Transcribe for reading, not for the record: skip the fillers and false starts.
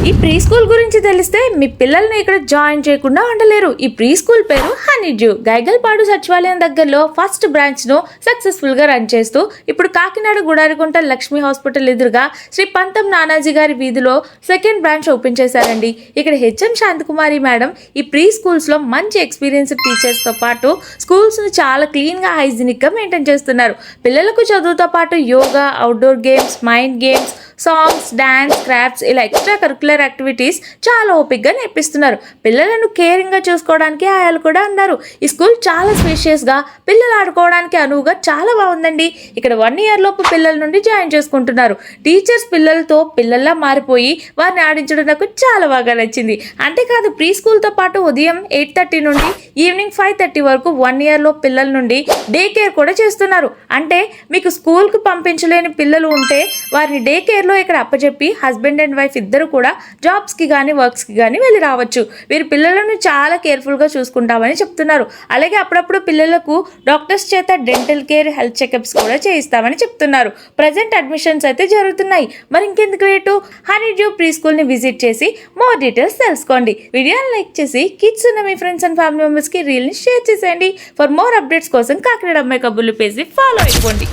ఈ pre school గురించి తెలిస్తే మీ పిల్లల్ని ఇక్కడ జాయిన్ చేయకుండా ఉండలేరు. ఈ ప్రీ స్కూల్ పేరు హనీడ్యూ. గైగల్పాడు సచివాలయం దగ్గరలో ఫస్ట్ బ్రాంచ్ ను సక్సెస్ఫుల్ గా రన్ చేస్తూ ఇప్పుడు కాకినాడ గుడారికుంట లక్ష్మీ హాస్పిటల్ ఎదురుగా శ్రీ పంతం నానాజీ గారి వీధిలో సెకండ్ బ్రాంచ్ ఓపెన్ చేశారండి. ఇక్కడ హెచ్ఎం శాంతకుమారి మేడం ఈ ప్రీ స్కూల్స్ లో మంచి ఎక్స్పీరియన్స్డ్ టీచర్స్ తో పాటు స్కూల్స్ ను చాలా క్లీన్ గా హైజీనిక్ గా మెయింటైన్ చేస్తున్నారు. పిల్లలకు చదువుతో పాటు yoga, outdoor games, mind games, songs, dance, crafts ఇలా ఎక్స్ట్రా కరికులర్ యాక్టివిటీస్ చాలా ఓపిక్గా నేర్పిస్తున్నారు. పిల్లలను కేరింగ్గా చూసుకోవడానికి ఆయాలు కూడా ఉన్నారు. ఈ స్కూల్ చాలా స్పేషియస్గా పిల్లలు ఆడుకోవడానికి అనువుగా చాలా బాగుందండి. ఇక్కడ 1 year లోపు పిల్లల నుండి జాయిన్ చేసుకుంటున్నారు. టీచర్స్ పిల్లలతో పిల్లల్లా మారిపోయి వారిని ఆడించడం నాకు చాలా బాగా నచ్చింది. అంతేకాదు ప్రీ స్కూల్తో పాటు ఉదయం 8:30 నుండి ఈవినింగ్ 5:30 వరకు 1 year లోపు పిల్లల నుండి డే కేర్ కూడా చేస్తున్నారు. అంటే మీకు స్కూల్కి పంపించలేని పిల్లలు ఉంటే వారిని డే కేర్ లో ఇక్కడ అప్పచెప్పి హస్బెండ్ అండ్ వైఫ్ ఇద్దరు కూడా జాబ్స్ కి కానీ వర్క్స్ కి కానీ వెళ్ళి రావచ్చు. వీరి పిల్లలను చాలా కేర్ఫుల్ గా చూసుకుంటామని చెప్తున్నారు. అలాగే అప్పుడప్పుడు పిల్లలకు డాక్టర్స్ చేత డెంటల్ కేర్, హెల్త్ చెకప్స్ కూడా చేయిస్తామని చెప్తున్నారు. ప్రజెంట్ అడ్మిషన్స్ అయితే జరుగుతున్నాయి. మరి ఇంకెందుకు లేటు, హనీడ్యూ ప్రీ స్కూల్ ని విజిట్ చేసి మోర్ డీటెయిల్స్ తెలుసుకోండి. వీడియోని లైక్ చేసి కిడ్స్ ఉన్న మీ ఫ్రెండ్స్ అండ్ ఫ్యామిలీ మెంబర్స్ కి రీల్ ని షేర్ చేసేయండి. ఫర్ మోర్ అప్డేట్స్ కోసం కాకినాడ అమ్మాయి కబుర్లు పేజ్ ని ఫాలో అయిపోండి.